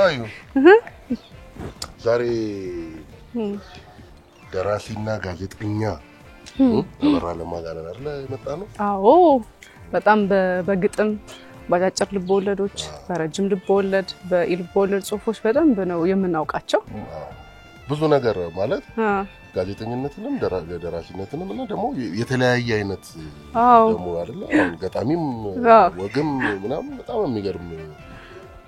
አዩ ዛሬ ደራሲና ጋዜጠኛ አበራ ለማጋነን አይደል የመጣ ነው? አዎ በጣም በግጥም ባጫጭር ልቦለዶች በረጅም ልቦለድ በኢልቦለድ ጽሁፎች በደንብ ነው የምናውቃቸው ብዙ ነገር ማለት ጋዜጠኝነትንም ደራሲነትንም እና ደግሞ የተለያየ አይነት ደግሞ አይደል ገጣሚም ወግም ምናምን በጣም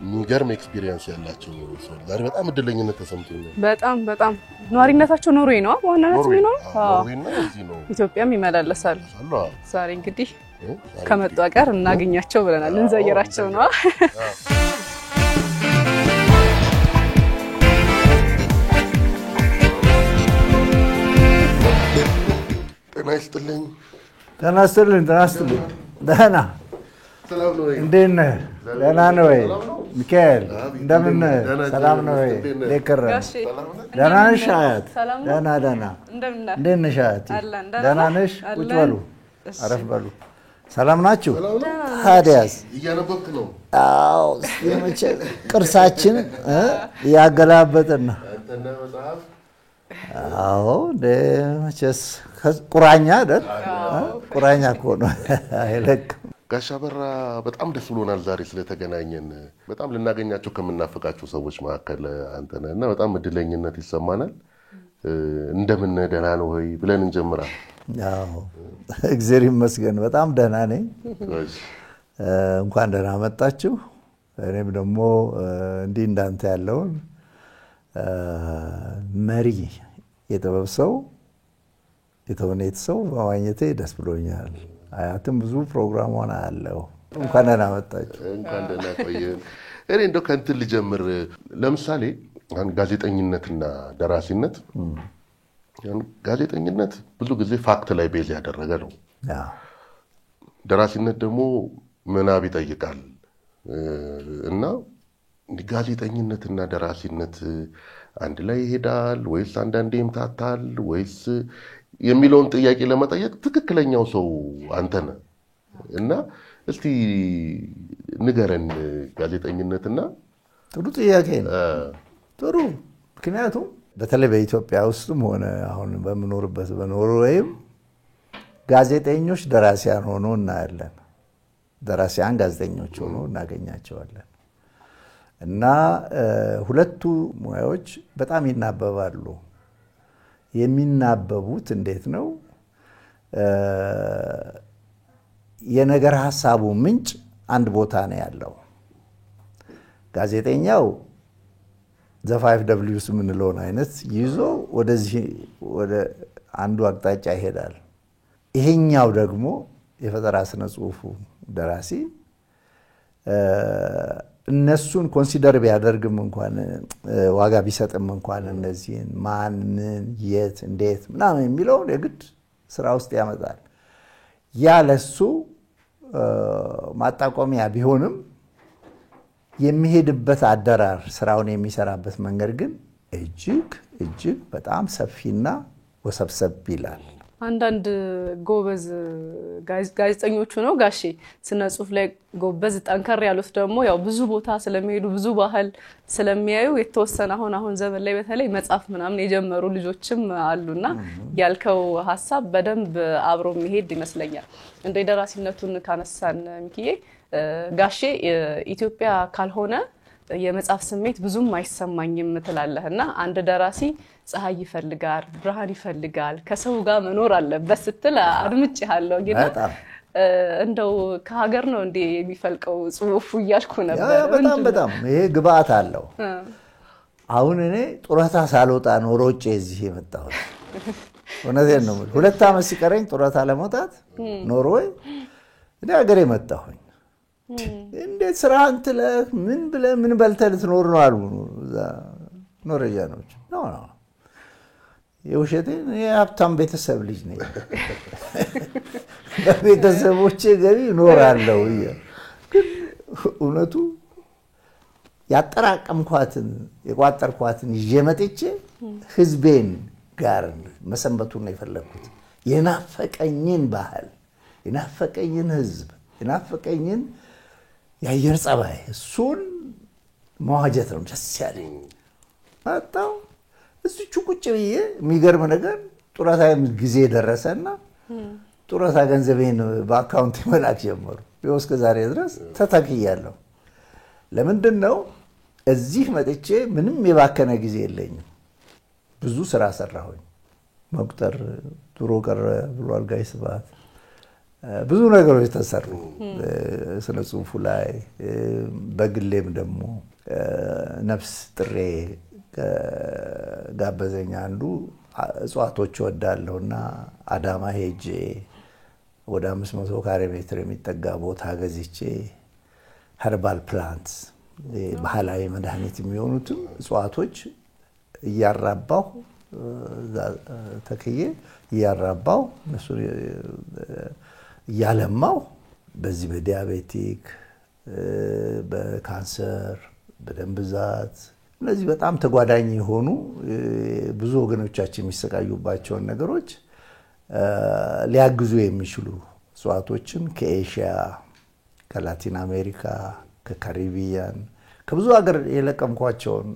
የሚገርም ኤክስፒሪየንስ ያላቸው ሰው ዛሬ በጣም እድለኝነት ተሰምቶኛል በጣም ኗሪነታቸው ኖርዌይ ነው ዋናነት ነው ኖርዌይና እዚህ ነው ኢትዮጵያም ይመላለሳሉ ዛሬ እንግዲህ ከመጡ ጋር እናገኛቸው ብለናል እንዘየራቸው ነው ተናስተልኝ ደህና ሰላም ነው ወይ እንደነ ደህና ነው ወይ ሚካኤል እንደምን ሰላም ነው ወይ ለከረ ደህና ነሽ አያት ደህና እንደምን ነሽ አያት ደህና ነሽ ቁጭ በሉ አረፍ በሉ ሰላም ናችሁ ታዲያስ እያነበብክ ነው አዎ የመቼ ቅርሳችን ያገላበጠና አንተና መጽሐፍ አዎ ደመቸስ ቁራኛ አይደል ቁራኛ ኮኖ አይለቅ ጋሻ በራ በጣም ደስ ብሎናል ዛሬ ስለተገናኘን በጣም ልናገኛቸው ከመናፈቃቸው ሰዎች መካከል አንተ ነህና በጣም እድለኝነት ይሰማናል እንደምን ደህና ነው ወይ ብለን እንጀምራለን አዎ እግዚአብሔር ይመስገን በጣም ደህና ነኝ እንኳን ደህና መጣችሁ እኔም ደግሞ እንዲህ እንዳንተ ያለውን መሪ የጥበብ ሰው የተወኔት ሰው በማግኘቴ ደስ ብሎኛል አያትም ብዙ ፕሮግራሙን አለው እንኳን ደህና መጣችሁ እንኳን ደህና ቆየን እኔ እንደው ከንትን ልጀምር ለምሳሌ ጋዜጠኝነትና ደራሲነት ጋዜጠኝነት ብዙ ጊዜ ፋክት ላይ ቤዝ ያደረገ ነው ደራሲነት ደግሞ ምናብ ይጠይቃል እና ጋዜጠኝነትና ደራሲነት አንድ ላይ ይሄዳል ወይስ አንዳንዴ ይምታታል ወይስ የሚለውን ጥያቄ ለመጠየቅ ትክክለኛው ሰው አንተ ነህ እና እስቲ ንገረን ጋዜጠኝነትና ጥሩ ጥያቄ ነው ጥሩ ምክንያቱም በተለይ በኢትዮጵያ ውስጥም ሆነ አሁን በመኖርበት በኖርዌይም ጋዜጠኞች ደራሲያን ሆኖ እናያለን ደራሲያን ጋዜጠኞች ሆኖ እናገኛቸዋለን እና ሁለቱ ሙያዎች በጣም ይናበባሉ የሚናበቡት እንዴት ነው የነገር ሐሳቡ ምንጭ አንድ ቦታ ነው ያለው ጋዜጠኛው ዘ5Ws ምንለውን አይነት ይዞ ወደዚህ ወደ አንዱ አቅጣጫ ይሄዳል ይሄኛው ደግሞ የፈጠራ ስነ ጽሁፉ ደራሲ እነሱን ኮንሲደር ቢያደርግም እንኳን ዋጋ ቢሰጥም እንኳን እነዚህን ማን ምን የት እንዴት ምናምን የሚለው የግድ ስራ ውስጥ ያመጣል ያለሱ ማጣቆሚያ ቢሆንም የሚሄድበት አደራር ስራውን የሚሰራበት መንገድ ግን እጅግ በጣም ሰፊና ወሰብሰብ ይላል አንዳንድ ጎበዝ ጋዜጠኞቹ ነው ጋሼ ስነ ጽሁፍ ላይ ጎበዝ ጠንከር ያሉት ደግሞ ያው ብዙ ቦታ ስለሚሄዱ ብዙ ባህል ስለሚያዩ የተወሰነ አሁን ዘመን ላይ በተለይ መጻፍ ምናምን የጀመሩ ልጆችም አሉና ያልከው ሐሳብ በደንብ አብሮ የሚሄድ ይመስለኛል እንደ ደራሲነቱን ካነሳን ሚኪዬ ጋሼ ኢትዮጵያ ካልሆነ የመጻፍ ስሜት ብዙም አይሰማኝም ትላለህና አንድ ደራሲ ፀሐይ ይፈልጋል ብርሃን ይፈልጋል ከሰው ጋር መኖር አለበት ስትል አድምጬሃለሁ ግን እንደው ከሀገር ነው እንዴ የሚፈልቀው ጽሁፉ ይያልኩ ነበር በጣም ይሄ ግብአት አለው አሁን እኔ ጡረታ ሳልወጣ ነው ሮጬ እዚህ የመጣው እውነቴን ነው 2 አመት ሲቀረኝ ጡረታ ለመውጣት ኖርዌይ እኔ ሀገሬ መጣሁኝ እንዴት ስራህን ትለህ ምን በልተህ ልትኖር ነው አሉ ኖርዌያኖች ነው የውሸቴን የሀብታም ቤተሰብ ልጅ ነኝ በቤተሰቦቼ ገቢ ኖራለሁ ግን እውነቱ ያጠራቀምኳትን የቋጠርኳትን ይዤመጥቼ ህዝቤን ጋር መሰንበቱን ነው የፈለኩት የናፈቀኝን ባህል የናፈቀኝን ህዝብ የናፈቀኝን የአየር ጸባይ እሱን መዋጀት ነው ደስ ያለኝ። መጣሁ እዚቹ ቁጭ ብዬ የሚገርም ነገር ጡረታዬም ጊዜ ደረሰና ጡረታ ገንዘቤን በአካውንት መላክ ጀመሩ። ይኸው እስከ ዛሬ ድረስ ተተክያለሁ። ለምንድን ነው እዚህ መጥቼ ምንም የባከነ ጊዜ የለኝም። ብዙ ስራ ሰራሁኝ። መቁጠር ድሮ ቀረ ብሏል ጋይ ስብሐት። ብዙ ነገሮች ተሰሩ ስነ ጽሁፉ ላይ። በግሌም ደግሞ ነፍስ ጥሬ ጋበዘኛ አንዱ እጽዋቶች ወዳለውና አዳማ ሄጄ ወደ 500 ካሬ ሜትር የሚጠጋ ቦታ ገዝቼ ኸርባል ፕላንትስ ባህላዊ መድኃኒት የሚሆኑትም እጽዋቶች እያራባሁ ተክዬ እያራባሁ እነሱ እያለማሁ በዚህ በዲያቤቲክ በካንሰር በደም ብዛት እነዚህ በጣም ተጓዳኝ የሆኑ ብዙ ወገኖቻችን የሚሰቃዩባቸውን ነገሮች ሊያግዙ የሚችሉ እጽዋቶችን ከኤሽያ ከላቲን አሜሪካ ከካሪቢያን ከብዙ ሀገር የለቀምኳቸውን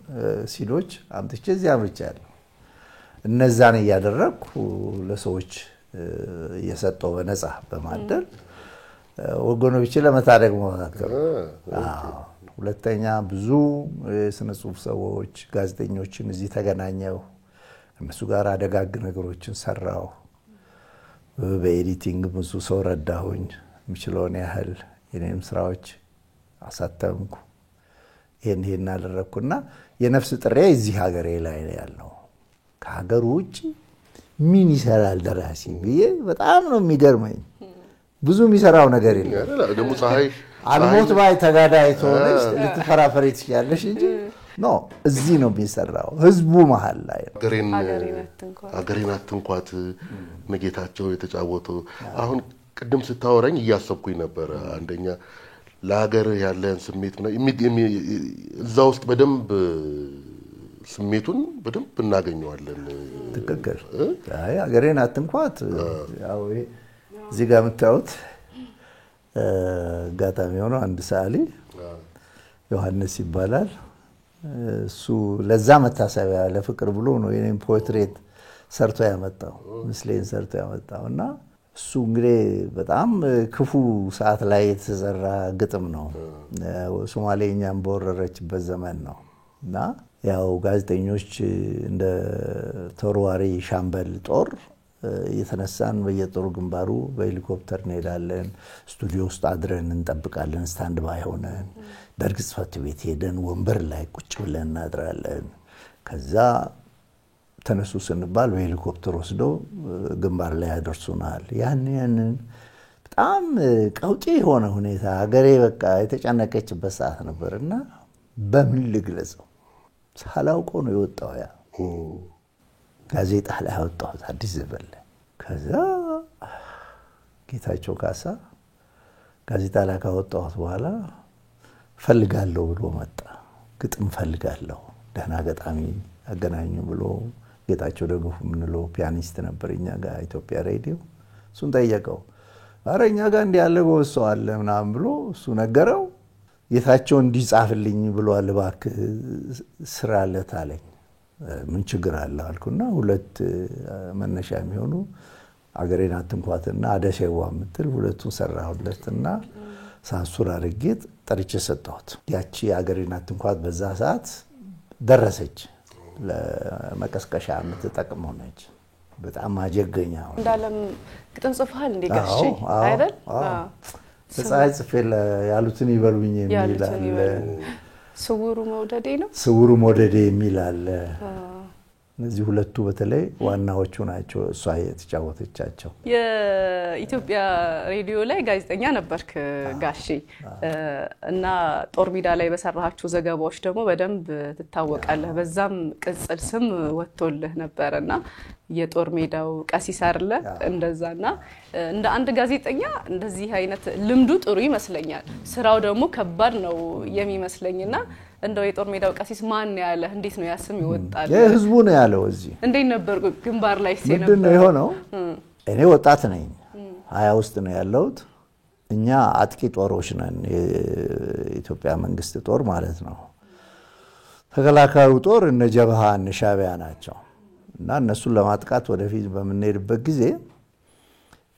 ሲዶች አምጥቼ እዚህ አምርቻለሁ። እነዛን እያደረግኩ ለሰዎች እየሰጠው በነፃ በማደል ወገኖቼ ለመታደግ መካከል። ሁለተኛ ብዙ የስነ ጽሁፍ ሰዎች ጋዜጠኞችን እዚህ ተገናኘው። እነሱ ጋር አደጋግ ነገሮችን ሰራው። በኤዲቲንግ ብዙ ሰው ረዳሁኝ። የሚችለውን ያህል የኔም ስራዎች አሳተምኩ። ይሄን አደረኩና የነፍስ ጥሬ እዚህ ሀገሬ ላይ ያለው ከሀገሩ ውጪ ምን ይሰራል ደራሲ ብዬ በጣም ነው የሚገርመኝ። ብዙ የሚሰራው ነገር የለም። ደግሞ ፀሐይ አልሞት ባይ ተጋዳይ ተሆነች ልትፈራፈሪ ትችያለሽ እንጂ ኖ እዚህ ነው የሚሰራው ህዝቡ መሃል ላይ ነው። አገሬን አትንኳት መጌታቸው የተጫወተው አሁን ቅድም ስታወራኝ እያሰብኩኝ ነበር። አንደኛ ለሀገር ያለን ስሜት እዛ ውስጥ በደንብ ስሜቱን በደንብ እናገኘዋለን። ትክክል። አይ አገሬን አትንኳት ያው እዚህ ጋር የምታዩት ጋጣሚ ሆኖ አንድ ሰዓሊ ዮሐንስ ይባላል። እሱ ለዛ መታሰቢያ ለፍቅር ብሎ ነው የኔን ፖርትሬት ሰርቶ ያመጣው ምስሌን ሰርቶ ያመጣውና እሱ እንግዲህ በጣም ክፉ ሰዓት ላይ የተሰራ ግጥም ነው። ሶማሌኛም በወረረችበት ዘመን ነውና ያው ጋዜጠኞች እንደ ተወርዋሪ ሻምበል ጦር የተነሳን በየጦር ግንባሩ በሄሊኮፕተር እንሄዳለን። ስቱዲዮ ውስጥ አድረን እንጠብቃለን። ስታንድ ባይ ሆነን ደርግ ጽሕፈት ቤት ሄደን ወንበር ላይ ቁጭ ብለን እናድራለን። ከዛ ተነሱ ስንባል በሄሊኮፕተር ወስዶ ግንባር ላይ ያደርሱናል። ያንን በጣም ቀውጢ የሆነ ሁኔታ ሀገሬ በቃ የተጨነቀችበት ሰዓት ነበርና በምን ልግለጸው ሳላውቀው ነው የወጣው። ያ ጋዜጣ ላይ አወጣሁት አዲስ ዘመን ላይ። ከዛ ጌታቸው ካሳ ጋዜጣ ላይ ካወጣሁት በኋላ ፈልጋለሁ ብሎ መጣ። ግጥም ፈልጋለሁ ደህና ገጣሚ አገናኙ ብሎ ጌታቸው ደግፉ ምንለው ፒያኒስት ነበር እኛ ጋር ኢትዮጵያ ሬዲዮ። እሱን ጠየቀው። አረ እኛ ጋር እንዲህ ያለ ጎበዝ ሰው አለ ምናምን ብሎ እሱ ነገረው። ጌታቸው እንዲጻፍልኝ ብሏል እባክህ ስራለት አለኝ። ምን ችግር አለ አልኩና ሁለት መነሻ የሚሆኑ አገሬን አትንኳትና አደሴዋ የምትል ሁለቱን ሰራሁለትና ሳንሱር አድርጌ ጠርቼ ሰጠሁት። ያቺ አገሬን አትንኳት በዛ ሰዓት ደረሰች። ለመቀስቀሻ የምትጠቅመው ነች። በጣም አጀገኛ እንዳለም ግጥም ጽፈሃል እንዴ ጋሼ አይደል? ፀሐይ ጽፌ ያሉትን ይበሉኝ የሚል አለ። ስውሩ መውደዴ ነው። ስውሩ መውደዴ የሚል አለ። እነዚህ ሁለቱ በተለይ ዋናዎቹ ናቸው እሷ የተጫወተቻቸው። የኢትዮጵያ ሬዲዮ ላይ ጋዜጠኛ ነበርክ ጋሼ እና ጦር ሜዳ ላይ በሰራሃቸው ዘገባዎች ደግሞ በደንብ ትታወቃለህ። በዛም ቅጽል ስም ወጥቶልህ ነበርና የጦር ሜዳው ቀሲስ አይደለ እንደዛና እንደ አንድ ጋዜጠኛ እንደዚህ አይነት ልምዱ ጥሩ ይመስለኛል። ስራው ደግሞ ከባድ ነው የሚመስለኝና እንደው የጦር ሜዳው ቀሲስ ማን ያለ እንዴት ነው ያስም ይወጣል? የህዝቡ ነው ያለው። እዚህ እንዴት ነበር ግንባር ላይ ሲነበር? ምንድን ነው የሆነው? እኔ ወጣት ነኝ 20 ውስጥ ነው ያለሁት። እኛ አጥቂ ጦሮች ነን የኢትዮጵያ መንግስት ጦር ማለት ነው። ተከላካዩ ጦር እነ ጀብሃ እነ ሻዕቢያ ናቸው እና እነሱን ለማጥቃት ወደፊት በመንሄድበት ጊዜ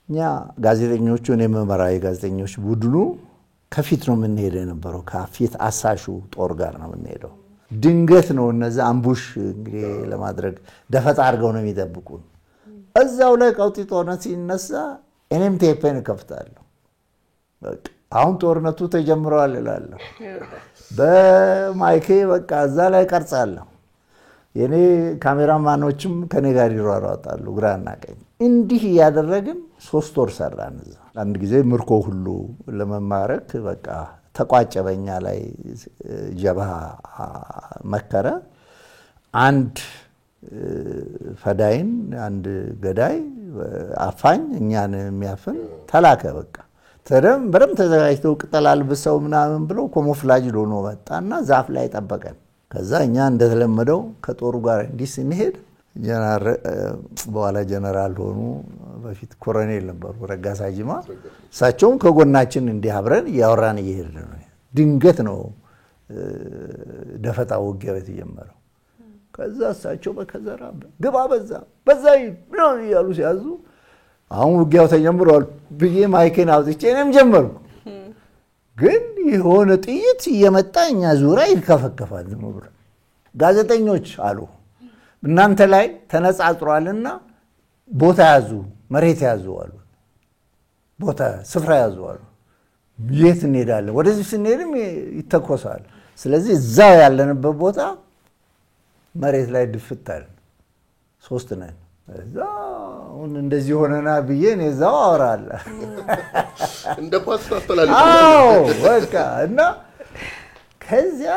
እኛ ጋዜጠኞቹን የመመራዊ ጋዜጠኞች ቡድኑ ከፊት ነው የምንሄደው የነበረው ከፊት አሳሹ ጦር ጋር ነው የምንሄደው ድንገት ነው እነዛ አምቡሽ እንግዲህ ለማድረግ ደፈጣ አድርገው ነው የሚጠብቁን እዛው ላይ ቀውጢ ጦርነት ሲነሳ እኔም ቴፔን ከፍታለሁ በቃ አሁን ጦርነቱ ተጀምሯል እላለሁ በማይኬ በቃ እዛ ላይ ቀርጻለሁ የኔ ካሜራማኖችም ከኔ ጋር ይሯሯጣሉ ግራና ቀኝ እንዲህ ያደረግን 3 ወር ሰራን እዛ አንድ ጊዜ ምርኮ ሁሉ ለመማረክ በቃ ተቋጨበኛ ላይ ጀብሃ መከረ አንድ ፈዳይን አንድ ገዳይ አፋኝ እኛን የሚያፈን ተላከ በቃ በደም ተዘጋጅተው ቅጠል አልብሰው ምናምን ብለው ኮሞፍላጅ ሆኖ መጣና ዛፍ ላይ ጠበቀን ከዛ እኛ እንደተለመደው ከጦሩ ጋር እንዲህ ስንሄድ በኋላ ጀነራል ሆኑ በፊት ኮሎኔል ነበሩ ረጋሳ ጂማ እሳቸውም ከጎናችን እንዲህ አብረን ያወራን እየሄድን ነው ድንገት ነው ደፈጣ ውጊያው የተጀመረው ከዛ እሳቸው በከዘራ ግባ በዛ ነው ያሉ ሲያዙ አሁን ውጊያው ተጀምሯል ብዬ ማይኬን አውጥቼ እኔም ጀመርኩ ግን የሆነ ጥይት እየመጣኛ ዙሪያ ይከፈከፋል ዝምብሎ ጋዜጠኞች አሉ እናንተ ላይ ተነጻጽሯልና ቦታ ያዙ መሬት ያዙ አሉ ቦታ ስፍራ ያዙ አሉ የት እንሄዳለን ወደዚህ ስንሄድም ይተኮሳል ስለዚህ እዛው ያለንበት ቦታ መሬት ላይ ድፍታል 3 ነን እዛው እንደዚህ ሆነና ብዬን እዛው አወራለሁ እንደ ፓስ ታስተላልፍ በቃ እና ከዚያ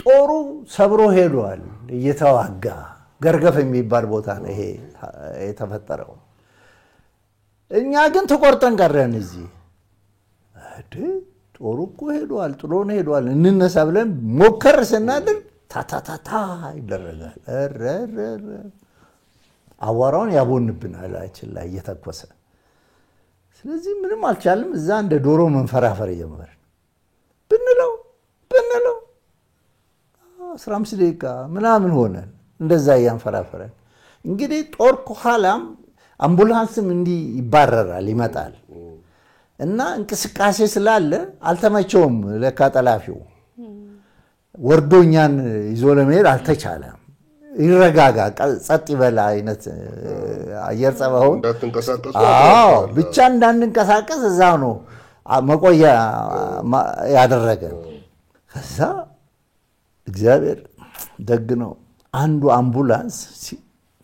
ጦሩ ሰብሮ ሄዷል እየተዋጋ ገርገፍ የሚባል ቦታ ነው ይሄ የተፈጠረው እኛ ግን ተቆርጠን ቀረን እዚህ ጦሩ እኮ ሄዷል ጥሎን ሄዷል እንነሳ ብለን ሞከር ስናድር ታታታታ ይደረጋል ረረረ አዋራውን ያቦንብናል አላችን ላይ እየተኮሰ ስለዚህ ምንም አልቻለም እዛ እንደ ዶሮ መንፈራፈር ጀመርን ብንለው 15 ደቂቃ ምናምን ሆነ እንደዛ ያንፈራፈረን እንግዲህ ጦር ከኋላም አምቡላንስም እንዲ ይባረራል ይመጣል እና እንቅስቃሴ ስላለ አልተመቸውም ለካጠላፊው ወርዶኛን ይዞ ለመሄድ አልተቻለም ይረጋጋ ጸጥ ይበላ አይነት አየር ጸባው እንዳትንቀሳቀሱ ብቻ እንዳንንቀሳቀስ እዛው ነው መቆያ ያደረገን ከዛ እግዚአብሔር ደግ ነው አንዱ አምቡላንስ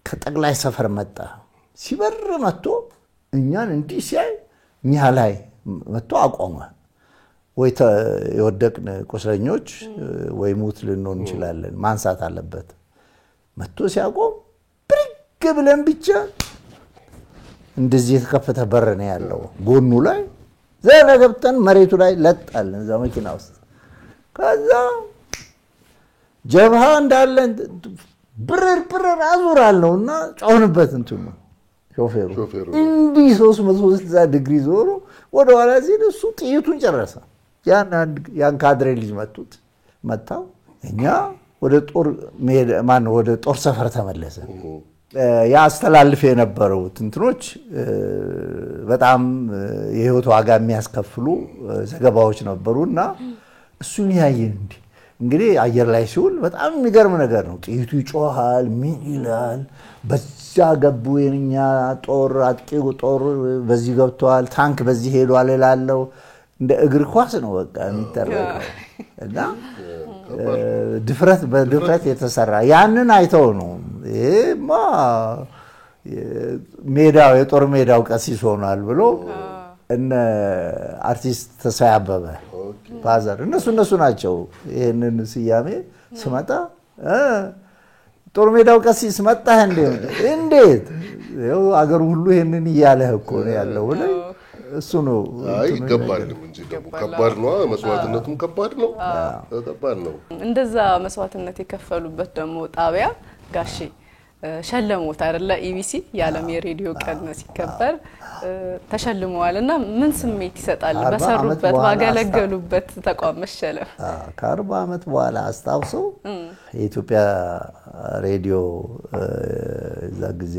ከጠቅላይ ሰፈር መጣ ሲበር መጥቶ እኛን እንዲህ ሲያይ እኛ ላይ መጥቶ አቆመ ወይ የወደቅን ቁስለኞች ወይ ሙት ልንሆን እንችላለን ማንሳት አለበት መጥቶ ሲያቆም ብርግ ብለን ብቻ እንደዚህ የተከፈተ በር ነው ያለው ጎኑ ላይ ዘረገብተን መሬቱ ላይ ለጣልን እዛ መኪና ውስጥ ከዛ ጀብሃ እንዳለ ብርር አዙራለውና ጫውንበት እንትኑ ሾፌሩ እንዲህ 360 ዲግሪ ዞሮ ወደ ኋላ ሲል እሱ ጥይቱን ጨረሰ ያን ካድሬ ልጅ መታው እኛ ወደ ጦር ወደ ጦር ሰፈር ተመለሰ ያስተላልፍ የነበረው እንትኖች በጣም የህይወት ዋጋ የሚያስከፍሉ ዘገባዎች ነበሩና እሱን ያየን እንግዲህ አየር ላይ ሲውል በጣም የሚገርም ነገር ነው ጥይቱ ይጮሃል ምን ይላል በዛ ገቡ የኛ ጦር አጥቂው ጦር በዚህ ገብቷል ታንክ በዚህ ሄዷል ይላልው እንደ እግር ኳስ ነው በቃ የሚተረከው እና በድፍረት የተሰራ ያንን አይተው ነው እማ የጦር ሜዳው ቀሲስ ሆኗል ብሎ እነ አርቲስት ተሳያበበ ፋዘር እነሱ ናቸው ይሄንን ሲያሜ ስመጣ ጦር ሜዳው ቀሲስ መጣ እንዴት ያው አገር ሁሉ ይሄንን ይያለህ እኮ ነው ያለው ብለ እሱ ነው ይገባል እንጂ ደግሞ ከባድ ነው መስዋዕትነቱም ከባድ ነው እንደዛ መስዋዕትነት የከፈሉበት ደግሞ ጣቢያ ጋሼ ሸለሞት አይደለ ኢቢሲ የዓለም የሬዲዮ ቀን ሲከበር ተሸልመዋልና ምን ስሜት ይሰጣል በሰሩበት ባገለገሉበት ተቋም መሸለም ከ40 ዓመት በኋላ አስታውሰው የኢትዮጵያ ሬዲዮ እዛ ጊዜ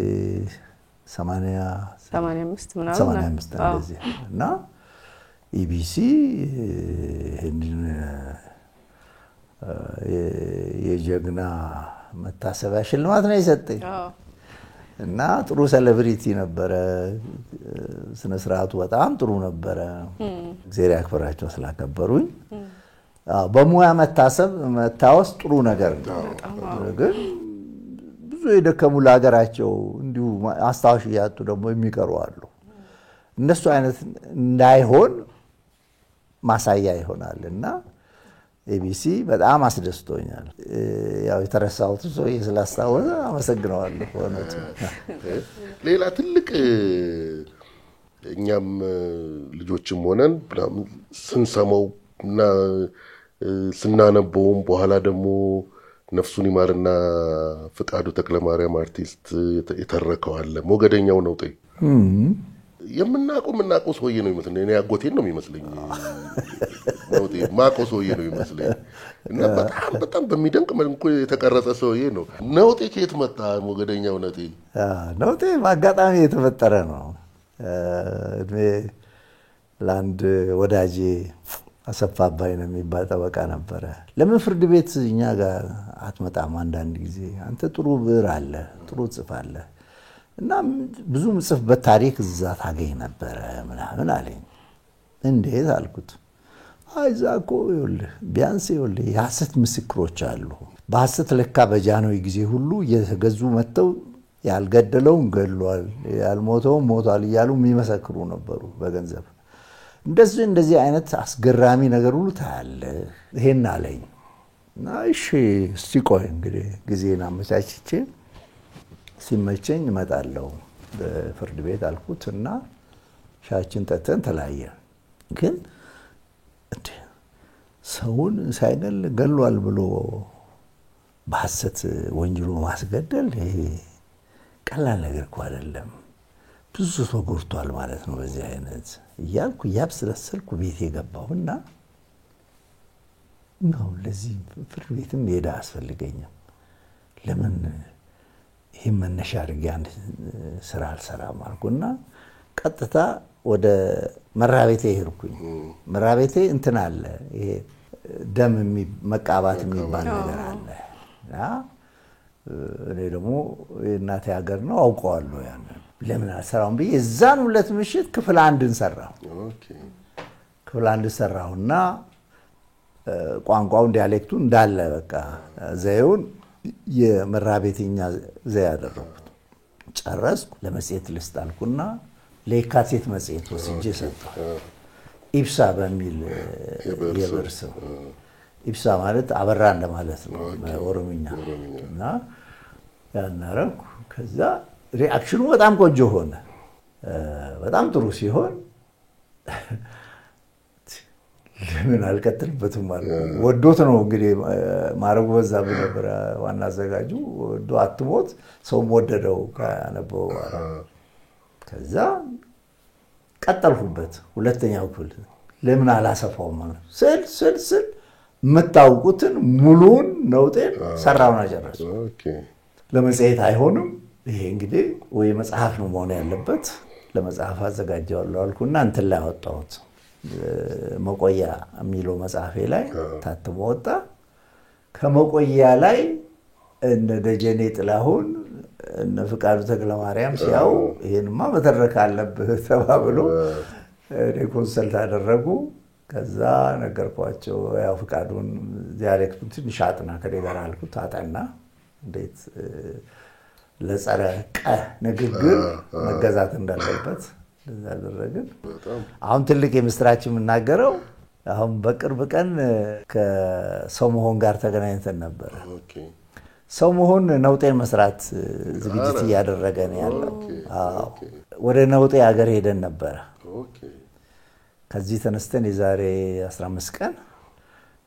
85 ምናምን እንደዚህ እና ኢቢሲ የጀግና መታሰቢያ ሽልማት ነው የሰጠኝ እና ጥሩ ሴሌብሪቲ ነበረ ስነ ስርዓቱ በጣም ጥሩ ነበረ እግዚአብሔር ያክብራቸው ስላከበሩኝ በሙያ መታወስ ጥሩ ነገር ነው ግን ብዙ የደከሙ ለሀገራቸው እንዲሁ አስተዋሽ ያጡ ደግሞ የሚቀሩ አሉ እነሱ አይነት እንዳይሆን ማሳያ ይሆናልና ኤቢሲ በጣም አስደስቶኛል ያው የተረሳሁት ሰው ስላስታወሰ አመሰግናለሁ ወነቱ ሌላ ትልቅ እኛም ልጆችም ሆነን ስንሰማውና ስናነበውም በኋላ ደግሞ ነፍሱን ይማርና ፍቃዱ ተክለማርያም አርቲስት የተረከው አለ ሞገደኛው ነው ጠይ የምናቆ ሰውዬ ነው የሚመስለኝ እኔ አጎቴን ነው የሚመስለኝ ነው ማቆ ሰውዬ ነው የሚመስለኝ እና በጣም በሚደንቅ መልኩ የተቀረጸ ሰውዬ ነው ነውጤ ከየት መጣ ሞገደኛው ነውጤ በአጋጣሚ የተፈጠረ ነው እድሜ ለአንድ ወዳጄ አሰፋ አባይነ የሚባል ጠበቃ ነበረ ለምን ፍርድ ቤት እኛ ጋር አትመጣም አንዳንድ ጊዜ አንተ ጥሩ ብዕር አለ ጥሩ ጽፍ አለ እና ብዙ ምጽፍበት ታሪክ እዛ ታገኝ ነበር ምናምን አለኝ እንዴት አልኩት አይዛኮ ይኸውልህ ቢያንስ ይኸውልህ የሐሰት ምስክሮች አሉ በሐሰት ለካ በጃኖይ ጊዜ ሁሉ እየገዙ መተው ያልገደለውን ገድሏል ያልሞተውን ሞቷል እያሉ የሚመሰክሩ ነበሩ በገንዘብ እንደዚህ አይነት አስገራሚ ነገር ሁሉ ታያለ ይሄን አለኝ እና እሺ እስቲ ቆይ እንግዲህ ጊዜና መቻችቼ ሲመቸኝ እመጣለሁ በፍርድ ቤት አልኩትና ሻችን ተተን ተላየ ግን ሰውን ሳይገል ገሏል ብሎ በሐሰት ወንጀሉ ማስገደል ይሄ ቀላል ነገር እኮ አይደለም ብዙ ሰው ጎርቷል ማለት ነው በዚህ አይነት ያልኩ ያብስለሰልኩ ቤት የገባውና ነው ለዚህ ፍርድ ቤትም ሄዳ አስፈልገኝም ለምን ይሄ መነሻ አድርጌ አንድ ስራ አልሰራም አልኩና ቀጥታ ወደ መራቤቴ ሄድኩኝ መራቤቴ እንትን አለ ይሄ ደም መቃባት የሚባል ነገር አለ እኔ ደግሞ የእናቴ ሀገር ነው አውቀዋለሁ ያንን ለምን አልሰራውም ብዬ እዛን ሁለት ምሽት ክፍል አንድን ሰራው ክፍል አንድ ሰራውና ቋንቋው ዲያሌክቱ እንዳለ በቃ ዘይውን የመራቤቴኛ ዘይ አደረኩት ጨረስኩ ለመጽሔት ልስጣልኩና ለካሴት መጽሔት ወስጄ ሰጠው ኢብሳ በሚል የበርስ ኢብሳ ማለት አበራ እንደማለት ነው ኦሮምኛ እና ያናረኩ ከዛ ሪአክሽኑ በጣም ቆንጆ ሆነ በጣም ጥሩ ሲሆን ለምን አልቀጥልበትም ማለት ወዶት ነው እንግዲህ ማረጉ በዛብ ነበር ዋና አዘጋጁ ወዶ አትሞት ሰው ወደደው ካነበው ከዛ ቀጠልኩበት ሁለተኛው ክፍል ለምን አላሰፋውም ማለት ስል መታውቁትን ሙሉን ነውጤን ሰራውና ጨረሱ ለመጽሔት አይሆንም ይሄ እንግዲህ ወይ መጽሐፍ ነው መሆን ያለበት ለመጽሐፍ አዘጋጀዋለሁ አልኩና እንትን ላይ አወጣሁት መቆያ የሚለው መጽሐፌ ላይ ታትሞ ወጣ ከመቆያ ላይ እነ ደጀኔ ጥላሁን እነ ፍቃዱ ተክለማርያም ሲያው ይሄንማ መተረክ አለበት ተባብሎ ኮንሰልት አደረጉ ከዛ ነገርኳቸው ያው ፍቃዱን ዲያሌክቱን ትንሽ አጥና ከደጋራ አልኩት አጣና እንዴት ለጸረ ንግግር መገዛት እንዳለበት ለዛደረግን አሁን ትልቅ የምስራች የምናገረው አሁን በቅርብ ቀን ከሰው መሆን ጋር ተገናኝተን ነበር ሰው መሆን ነውጤን መስራት ዝግጅት ያደረገ ነው ያለው ወደ ነውጤ ሀገር ሄደን ነበር ከዚህ ተነስተን የዛሬ 15 ቀን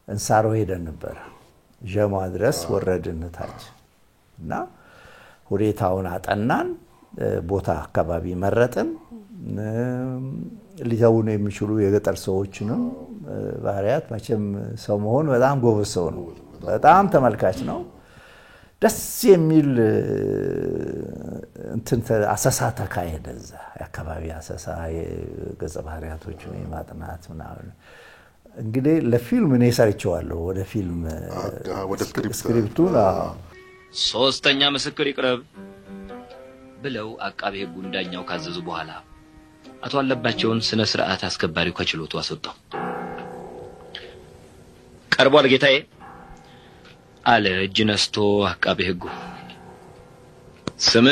እንሳሮ ሄደን ነበር ጀማ ድረስ ወረድን ታች እና ሁኔታውን አጠናን ቦታ አካባቢ መረጥን ሊተውኑ የሚችሉ የገጠር ሰዎችንም ባህሪያት መቼም ሰው መሆን በጣም ጎበዝ ሰው ነው በጣም ተመልካች ነው ደስ የሚል እንትን አሰሳ ተካሄደ እዛ አካባቢ አሰሳ የገጸ ባህሪያቶችን ማጥናት ምናምን እንግዲህ ለፊልም እኔ ሰርቼዋለሁ ወደ ፊልም ወደ ስክሪፕቱን ሶስተኛ ምስክር ይቅረብ ብለው አቃቤ ሕጉ እንዳኛው ካዘዙ በኋላ አቶ አለባቸውን ስነ ስርዓት አስከባሪው ከችሎቱ አስወጣው ቀርቧል ጌታዬ አለ እጅ ነስቶ አቃቤ ሕጉ ስም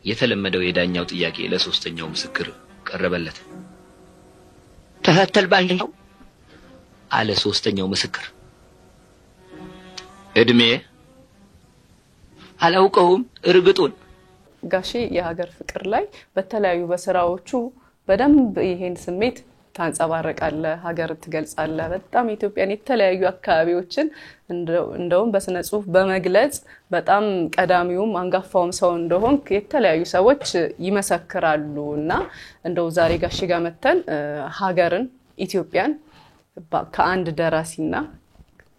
የተለመደው የዳኛው ጥያቄ ለሶስተኛው ምስክር ቀረበለት ተፈተል ባንኛው አለ ሶስተኛው ምስክር እድሜ አላውቀውም እርግጡን ጋሼ የሀገር ፍቅር ላይ በተለያዩ በስራዎቹ በደንብ ይሄን ስሜት ታንጸባርቃለ ሀገር ትገልጻለ በጣም ኢትዮጵያን የተለያዩ አካባቢዎችን እንደውም በስነ ጽሁፍ በመግለጽ በጣም ቀዳሚውም አንጋፋውም ሰው እንደሆን የተለያዩ ሰዎች ይመሰክራሉና እንደው ዛሬ ጋሼ ጋር መተን ሀገርን ኢትዮጵያን ከአንድ ደራሲና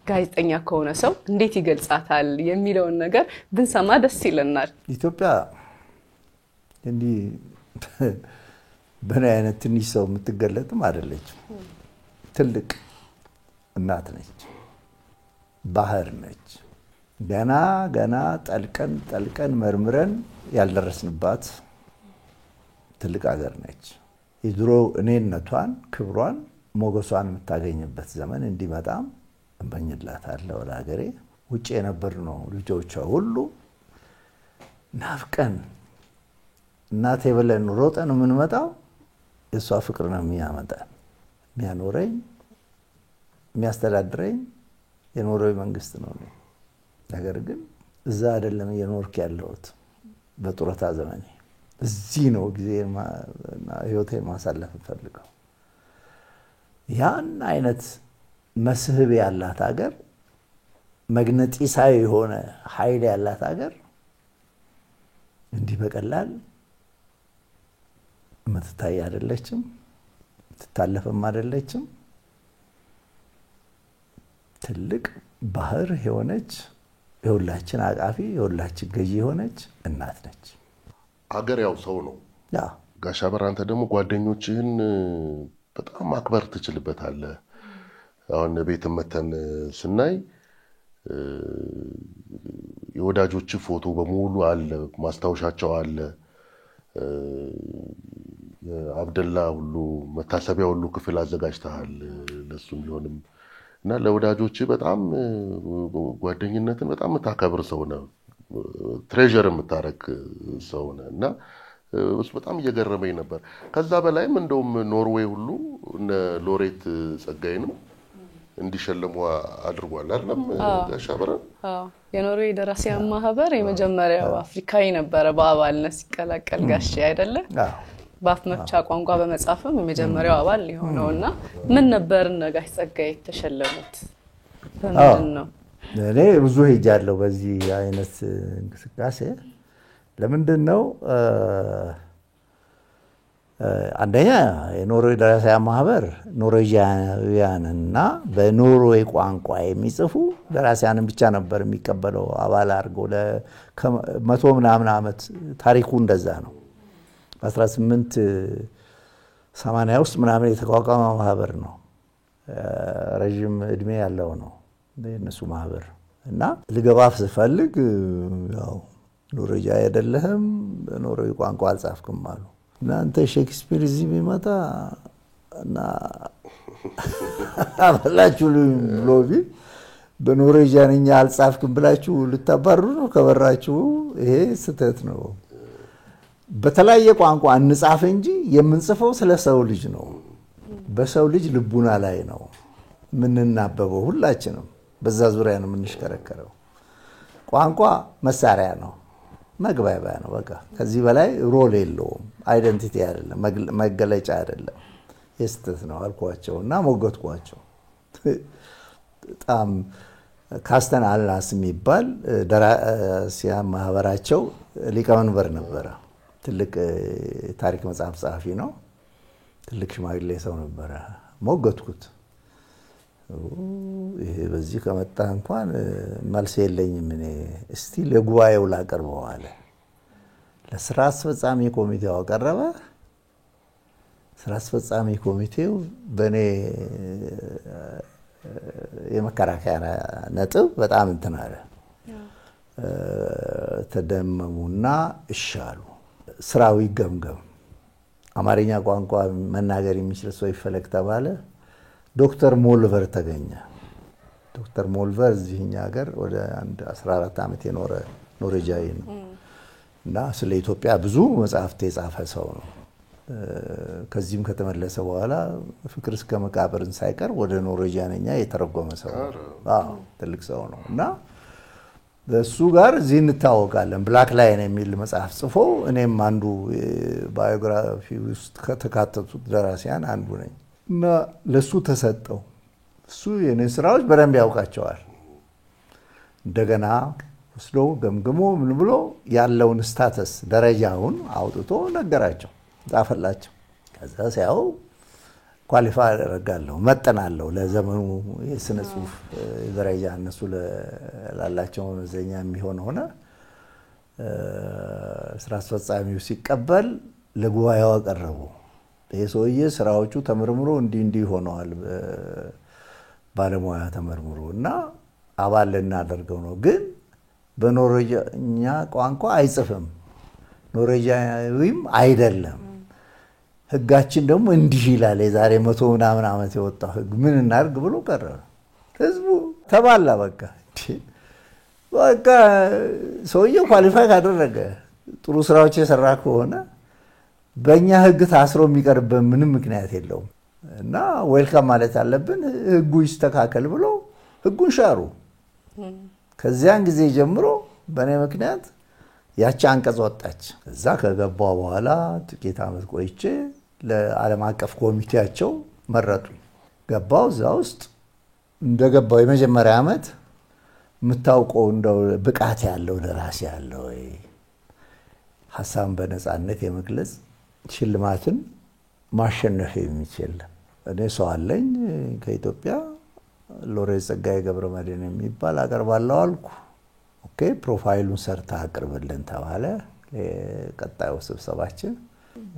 ጋዜጠኛ ከሆነ ሰው እንዴት ይገልጻታል የሚለውን ነገር ብንሰማ ደስ ይለናል ኢትዮጵያ እንዲ በእኔ አይነት ትንሽ ሰው የምትገለጥም አይደለችም ትልቅ እናት ነች ባህር ነች ገና ጠልቀን መርምረን ያልደረስንባት ትልቅ ሀገር ነች የድሮ እኔነቷን ክብሯን ሞገሷን የምታገኝበት ዘመን እንዲመጣም እመኝላታለሁ ለሀገሬ ውጪ የነበርነው ልጆቿ ሁሉ ናፍቀን እናቴ ብለን ሮጠን የምንመጣው እሷ ፍቅር ነው የሚያመጣን የሚያኖረኝ የሚያስተዳድረኝ የኖርዌይ መንግስት ነው ነገር ግን እዛ አይደለም የኖርክ ያለሁት በጡረታ ዘመኔ እዚህ ነው ጊዜና ህይወቴን ማሳለፍ ፈልገው ያን አይነት መስህብ ያላት ሀገር መግነጢሳዊ የሆነ ኃይል ያላት ሀገር እንዲህ በቀላል መትታይ አይደለችም ትታለፈም አይደለችም ትልቅ ባህር የሆነች የሁላችን አቃፊ የሁላችን ገዢ የሆነች እናት ነች ሀገር ያው ሰው ነው ያ ጋሻ በራንተ ደግሞ ጓደኞችህን በጣም ማክበር ትችልበታለህ አሁን ቤት መተን ስናይ የወዳጆች ፎቶ በሙሉ አለ ማስታወሻቸው አለ አብደላ ሁሉ መታሰቢያ ሁሉ ክፍል አዘጋጅተሃል ለሱም ቢሆንም እና ለወዳጆች በጣም ጓደኝነትን በጣም ተከብር ሰው ነው ትሬዠር የምታረክ ሰው ነው እና እሱ በጣም እየገረመኝ ነበር ከዛ በላይም እንደውም ኖርዌይ ሁሉ ሎሬት ጸጋይ ነው እንዲሸለሙ አድርጓል አይደለም ጋሻ በራን የኖርዌይ ደራሲያን ማህበር የመጀመሪያው አፍሪካዊ ነበር በአባልነት ሲቀላቀል ጋሼ አይደለ ባፍ መፍቻ ቋንቋ በመጻፍም የመጀመሪያው አባል ሊሆነውና ምን ነበር ጋሽ ጸጋይ ተሸለሙት በምንድን ነው እኔ ብዙ ሄጃለሁ በዚህ አይነት እንቅስቃሴ ለምንድን ነው አንደኛ የኖርዌይ ደራሲያን ማህበር ኖርዌጂያንና በኖርዌይ ቋንቋ የሚጽፉ ደራሲያንን ብቻ ነበር የሚቀበለው አባል አድርጎ ለመቶ ምናምን ዓመት ታሪኩ እንደዛ ነው 1880 ውስጥ ምናምን የተቋቋመ ማህበር ነው ረጅም እድሜ ያለው ነው የነሱ ማህበር እና ልገባፍ ስፈልግ ያው ኖርዌጂያ አይደለህም በኖርዌይ ቋንቋ አልጻፍክም አሉ እናንተ ሼክስፒር እዚህ ቢመጣ እና አባላችሁ ሎቢ በኖርዌጂያንኛ አልጻፍክም ብላችሁ ልታባሩ ነው ከበራችሁ ይሄ ስተት ነው በተለያየ ቋንቋ እንጻፍ እንጂ የምንጽፈው ስለ ሰው ልጅ ነው በሰው ልጅ ልቡና ላይ ነው ምንናበበው ሁላችንም በዛ ዙሪያ ነው ምንሽከረከረው ቋንቋ መሳሪያ ነው መግባቢያ ነው በቃ ከዚህ በላይ ሮል የለውም አይደንቲቲ አይደለም መገለጫ አይደለም የስተት ነው አልኳቸውና ሞገትኳቸው በጣም ካስተን አልናስ የሚባል ደራሲያን ማህበራቸው ሊቀመንበር ነበረ። ትልቅ ታሪክ መጽሐፍ ጸሐፊ ነው። ትልቅ ሽማግሌ ሰው ነበረ። ሞገትኩት። ይሄ በዚህ ከመጣ እንኳን መልስ የለኝም እኔ እስቲ ለጉባኤው ላቀርበው አለ። ለስራ አስፈጻሚ ኮሚቴው አቀረበ። ስራ አስፈጻሚ ኮሚቴው በኔ የመከራከሪያ ነጥብ በጣም እንትን አለ። ተደመሙና እሻሉ። ስራው ይገምገም፣ አማርኛ ቋንቋ መናገር የሚችል ሰው ይፈለግ ተባለ። ዶክተር ሞልቨር ተገኘ። ዶክተር ሞልቨር እዚህኛ ሀገር ወደ 14 ዓመት የኖረ ኖርዌጃዊ ነው እና ስለ ኢትዮጵያ ብዙ መጽሐፍት የጻፈ ሰው ነው። ከዚህም ከተመለሰ በኋላ ፍቅር እስከ መቃብርን ሳይቀር ወደ ኖርዌጃንኛ የተረጎመ ሰው ነው። ትልቅ ሰው ነው እና በሱ ጋር እዚህ እንታወቃለን። ብላክ ላይን የሚል መጽሐፍ ጽፎ እኔም አንዱ ባዮግራፊ ውስጥ ከተካተቱት ደራሲያን አንዱ ነኝ እና ለሱ ተሰጠው። እሱ የኔ ስራዎች በደንብ ያውቃቸዋል። እንደገና ወስዶ ገምግሞ ምን ብሎ ያለውን ስታተስ ደረጃውን አውጥቶ ነገራቸው፣ ጻፈላቸው። ከዛ ሲያው ኳሊፋይ አደረጋለሁ፣ መጠናለሁ ለዘመኑ የስነ ጽሁፍ ደረጃ እነሱ ላላቸው መመዘኛ የሚሆን ሆነ። ስራ አስፈጻሚው ሲቀበል ለጉባኤው አቀረቡ። ይሄ ሰውዬ ስራዎቹ ተመርምሮ እንዲህ ሆነዋል፣ ባለሙያ ተመርምሮ እና አባል ልናደርገው ነው፣ ግን በኖርዌጅኛ ቋንቋ አይጽፍም፣ ኖርዌጃዊም አይደለም፣ ህጋችን ደግሞ እንዲህ ይላል፣ የዛሬ 100 ምናምን ዓመት የወጣው ህግ ምን እናርግ ብሎ ቀረበ። ህዝቡ ተባላ። በቃ ሰውየው ኳሊፋይ ካደረገ ጥሩ ስራዎች የሰራ ከሆነ በእኛ ህግ ታስሮ የሚቀርበት ምንም ምክንያት የለውም እና ዌልካም ማለት አለብን፣ ህጉ ይስተካከል ብሎ ህጉን ሻሩ። ከዚያን ጊዜ ጀምሮ በእኔ ምክንያት ያቺ አንቀጽ ወጣች። እዛ ከገባው በኋላ ጥቂት ዓመት ቆይቼ ለዓለም አቀፍ ኮሚቴያቸው መረጡኝ። ገባው። እዛ ውስጥ እንደገባው የመጀመሪያ ዓመት የምታውቀው እንደው ብቃት ያለው ደራሲ ያለው ሐሳብን በነፃነት የመግለጽ ሽልማትን ማሸነፍ የሚችል እኔ ሰው አለኝ ከኢትዮጵያ ሎሬት ጸጋዬ ገብረመድህን የሚባል አቀርባለሁ አልኩ። ኦኬ ፕሮፋይሉን ሰርታ አቅርብልን ተባለ። ለቀጣዩ ስብሰባችን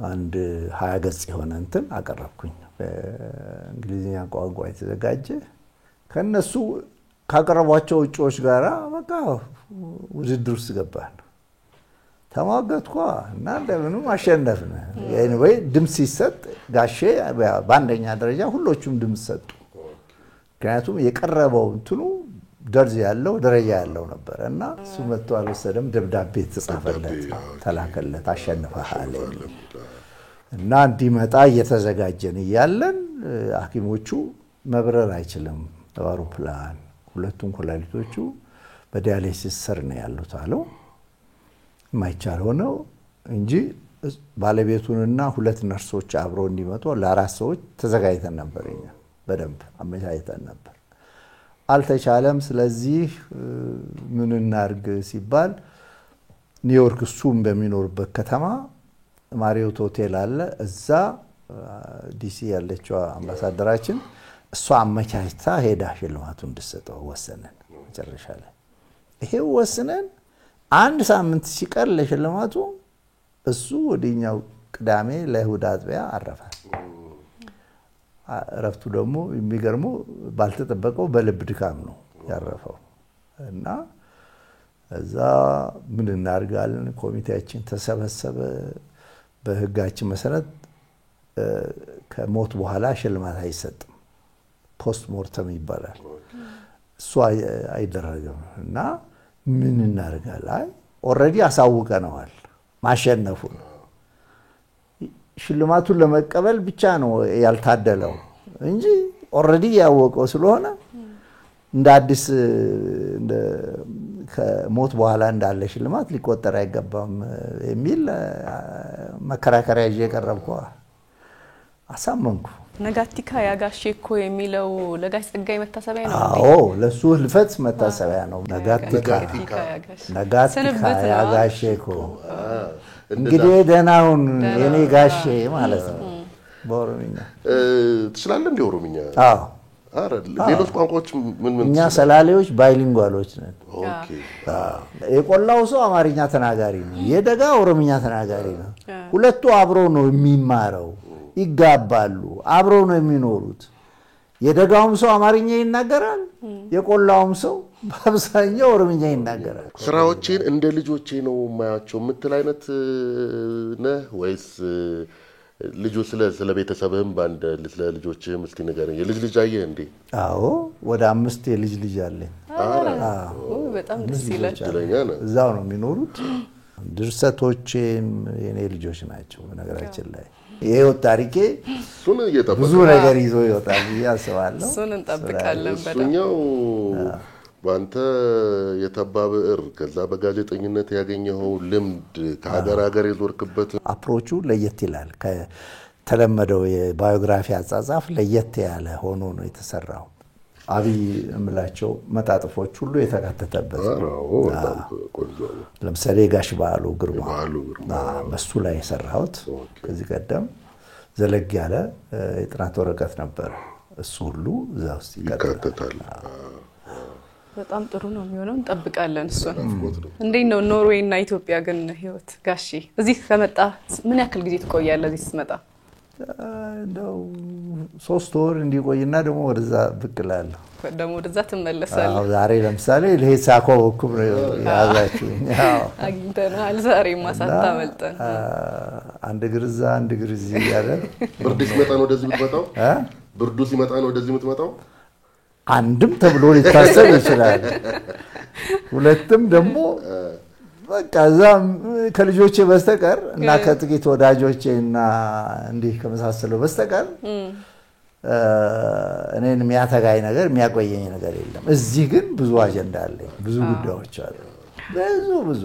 አንድ 20 ገጽ የሆነ እንትን አቀረብኩኝ በእንግሊዝኛ ቋንቋ የተዘጋጀ። ከነሱ ካቀረቧቸው እጩዎች ጋራ በቃ ውድድር ውስጥ ገባን። ተሟገትኳ እና እንደምንም አሸነፍን። ኤኒዌይ ድምጽ ሲሰጥ ጋሼ በአንደኛ ደረጃ ሁሎቹም ድምጽ ሰጡ። ምክንያቱም የቀረበው እንትኑ ደረጃ ያለው ነበር እና እሱ መጥቶ አልወሰደም። ደብዳቤ ተጻፈለት፣ ተላከለት፣ አሸንፈሃል እና እንዲመጣ እየተዘጋጀን እያለን ሐኪሞቹ መብረር አይችልም በአውሮፕላን፣ ሁለቱም ኩላሊቶቹ በዲያሊሲስ ስር ነው ያሉት አለው። የማይቻል ሆነው እንጂ ባለቤቱንና 2 ነርሶች አብረው እንዲመጡ ለ4 ሰዎች ተዘጋጅተን ነበር። እኛ በደንብ አመቻችተን ነበር። አልተቻለም። ስለዚህ ምን እናርግ ሲባል ኒውዮርክ እሱም በሚኖርበት ከተማ ማሪዮት ሆቴል አለ። እዛ ዲሲ ያለችው አምባሳደራችን እሷ አመቻችታ ሄዳ ሽልማቱን እንድትሰጠው ወሰነን። መጨረሻ ላይ ይሄው ወስነን 1 ሳምንት ሲቀር ለሽልማቱ እሱ ወዲኛው ቅዳሜ ለእሁድ አጥቢያ አረፈ። ረፍቱ ደግሞ የሚገርመው ባልተጠበቀው በልብ ድካም ነው ያረፈው እና እዛ ምን እናርጋለን? ኮሚቴያችን ተሰበሰበ። በህጋችን መሰረት ከሞት በኋላ ሽልማት አይሰጥም፣ ፖስት ሞርተም ይባላል። እሱ አይደረግም እና ምን እናርጋለን? ኦሬዲ አሳውቀነዋል ማሸነፉን። ሽልማቱን ለመቀበል ብቻ ነው ያልታደለው እንጂ ኦሬዲ ያወቀው ስለሆነ እንደ አዲስ ከሞት በኋላ እንዳለ ሽልማት ሊቆጠር አይገባም የሚል መከራከሪያ ይዤ ቀረብኩ። አሳመንኩ። ነጋቲካ ያጋሼ እኮ የሚለው ለጋሽ ጸጋዬ መታሰቢያ ነው። አዎ ለሱ ህልፈት መታሰቢያ ነው። ነጋቲካ ያጋሼ እኮ እንግዲህ ደናውን የኔ ጋሼ ማለት ነው በኦሮምኛ። ትችላለህ እንደ ኦሮምኛ? አዎ አረ ሌሎች ቋንቋዎች ምን እኛ ሰላሌዎች ባይሊንጓሎች ነን። ኦኬ የቆላው ሰው አማርኛ ተናጋሪ ነው፣ የደጋ ኦሮምኛ ተናጋሪ ነው። ሁለቱ አብረው ነው የሚማረው፣ ይጋባሉ፣ አብረው ነው የሚኖሩት። የደጋውም ሰው አማርኛ ይናገራል፣ የቆላውም ሰው በአብዛኛው ኦሮምኛ ይናገራል። ስራዎችን እንደ ልጆቼ ነው የማያቸው የምትል አይነት ነህ ወይስ ልጆች ስለ ቤተሰብህም ባንድ ስለ ልጆችህም እስኪ ንገረኝ። የልጅ ልጅ አየህ እንዴ? አዎ ወደ 5 የልጅ ልጅ አለኝ። አዎ በጣም ደስ ይላል። እዛው ነው የሚኖሩት። ድርሰቶቼም የኔ ልጆች ናቸው። በነገራችን ላይ የህይወት ታሪኬ ብዙ ነገር ይዞ ይወጣል ያስባለሁ። እሱን እንጠብቃለን። እሱኛው ባንተ የተባበረ ከዛ በጋዜጠኝነት ያገኘው ልምድ ከሀገር የዞርክበት አፕሮቹ ለየት ይላል። ከተለመደው የባዮግራፊ አጻጻፍ ለየት ያለ ሆኖ ነው የተሰራው። አብይ እምላቸው መጣጥፎች ሁሉ የተካተተበት ነው። ለምሳሌ ጋሽ በዓሉ ግርማ በሱ ላይ የሰራሁት ከዚህ ቀደም ዘለግ ያለ የጥናት ወረቀት ነበር። እሱ ሁሉ እዛ ውስጥ ይካተታል። በጣም ጥሩ ነው የሚሆነው። እንጠብቃለን እሱን። እንዴት ነው ኖርዌይ እና ኢትዮጵያ ግን ህይወት? ጋሼ እዚህ ከመጣ ምን ያክል ጊዜ ትቆያለህ? እዚህ ስትመጣ እንደው 3 ወር እንዲቆይና ደግሞ ወደዛ ብቅ እላለሁ። ደግሞ ወደዛ ትመለሳለህ? አዎ ዛሬ ለምሳሌ ለሄሳኮ ወኩብ ነው ያዛችሁኝ። አዎ አግኝተናል። ዛሬ ማሳታ መልጠን አንድ ግርዛ አንድ ግርዚ ያለ ብርድ ሲመጣ ነው ወደዚህ የምትመጣው? ብርዱ ሲመጣ ነው ወደዚህ የምትመጣው? አንድም ተብሎ ሊታሰብ ይችላል። ሁለትም ደግሞ በቃ እዛም ከልጆቼ በስተቀር እና ከጥቂት ወዳጆቼና እንዲህ ከመሳሰለው በስተቀር እኔን የሚያተጋኝ ነገር የሚያቆየኝ ነገር የለም። እዚህ ግን ብዙ አጀንዳ አለኝ፣ ብዙ ጉዳዮች አሉ፣ ብዙ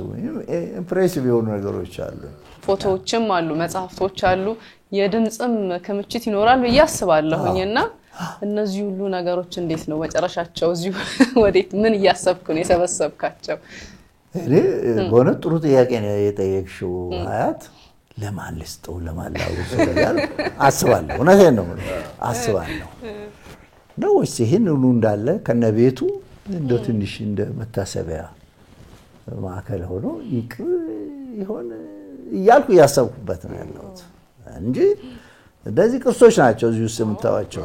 ኢምፕሬሲቭ የሆኑ ነገሮች አሉ። ፎቶዎችም አሉ፣ መጽሐፍቶች አሉ፣ የድምጽም ክምችት ይኖራል ብዬ አስባለሁኝና እነዚህ ሁሉ ነገሮች እንዴት ነው መጨረሻቸው? እዚሁ ወዴት ምን እያሰብኩ ነው የሰበሰብካቸው? እኔ በሆነ ጥሩ ጥያቄ ነው የጠየቅሽው አያት። ለማን ልስጠው ለማን ላውሰው ይላል አስባለሁ። እውነቴን ነው አስባለሁ። ነው ወይስ ይሄን ሁሉ እንዳለ ከነቤቱ እንደው ትንሽ እንደ መታሰቢያ ማዕከል ሆኖ ይሆን እያልኩ ያሰብኩበት ነው ያለሁት እንጂ እንደዚህ ቅርሶች ናቸው እዚህ ውስጥ የምታዋቸው።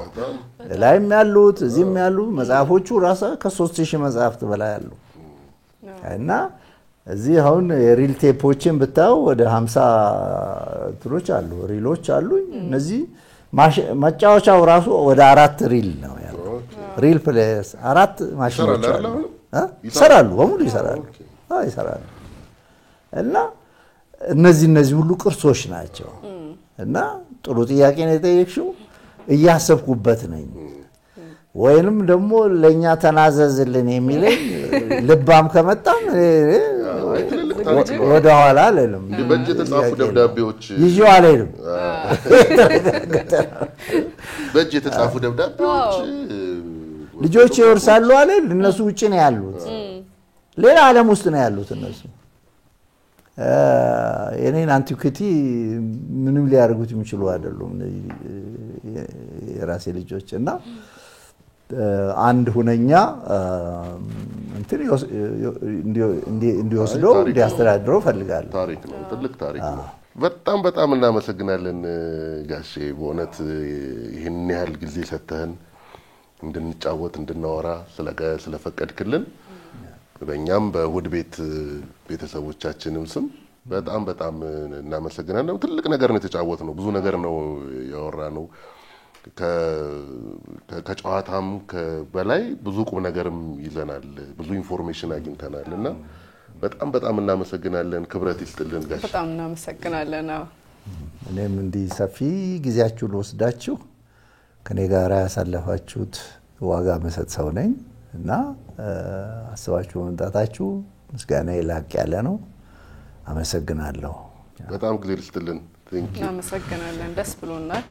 ላይም ያሉት እዚህም ያሉ መጽሐፎቹ ራሳ ከ3000 መጽሐፍት በላይ አሉ። እና እዚህ አሁን የሪል ቴፖችን ብታው ወደ 50 ትሮች አሉ፣ ሪሎች አሉ። እነዚህ መጫወቻው ራሱ ወደ 4 ሪል ነው ያለው። ሪል ፕሌየርስ 4 ማሽኖች አሉ። ይሰራሉ፣ በሙሉ ይሰራሉ። ይሰራሉ። እና እነዚህ ሁሉ ቅርሶች ናቸው። እና ጥሩ ጥያቄ ነው የጠየቅሽው። እያሰብኩበት ነኝ። ወይንም ደግሞ ለኛ ተናዘዝልን የሚለኝ ልባም ከመጣም ወደ ኋላ አይደለም። በእጅ የተጻፉ ደብዳቤዎች ይዤው አልሄድም። በእጅ የተጻፉ ደብዳቤዎች ልጆች ይወርሳሉ አይደል? እነሱ ውጪ ነው ያሉት፣ ሌላ ዓለም ውስጥ ነው ያሉት እነሱ። የኔን አንቲኩቲ ምንም ሊያርጉት የሚችሉ አይደሉም የራሴ ልጆች። እና አንድ ሁነኛ እንትን እንዲወስደው እንዲያስተዳድረው ፈልጋለሁ። ታሪክ ነው፣ ትልቅ ታሪክ ነው። በጣም እናመሰግናለን ጋሼ። በእውነት ይህን ያህል ጊዜ ሰጥተን እንድንጫወት እንድናወራ ስለፈቀድክልን በእኛም በውድ ቤተሰቦቻችንም ስም በጣም እናመሰግናለን። ትልቅ ነገር ነው የተጫወትነው፣ ብዙ ነገር ነው ያወራነው። ከጨዋታም በላይ ብዙ ቁም ነገርም ይዘናል፣ ብዙ ኢንፎርሜሽን አግኝተናል እና በጣም እናመሰግናለን። ክብረት ይስጥልን ጋሽ። በጣም እናመሰግናለን። እኔም እንዲህ ሰፊ ጊዜያችሁን ወስዳችሁ ከኔ ጋር ያሳለፋችሁት ዋጋ መሰጥ ሰው ነኝ እና አስባችሁ መምጣታችሁ ምስጋናዬ ላቅ ያለ ነው። አመሰግናለሁ። በጣም ጊዜ ይስጥልን። እናመሰግናለን። ደስ ብሎናል።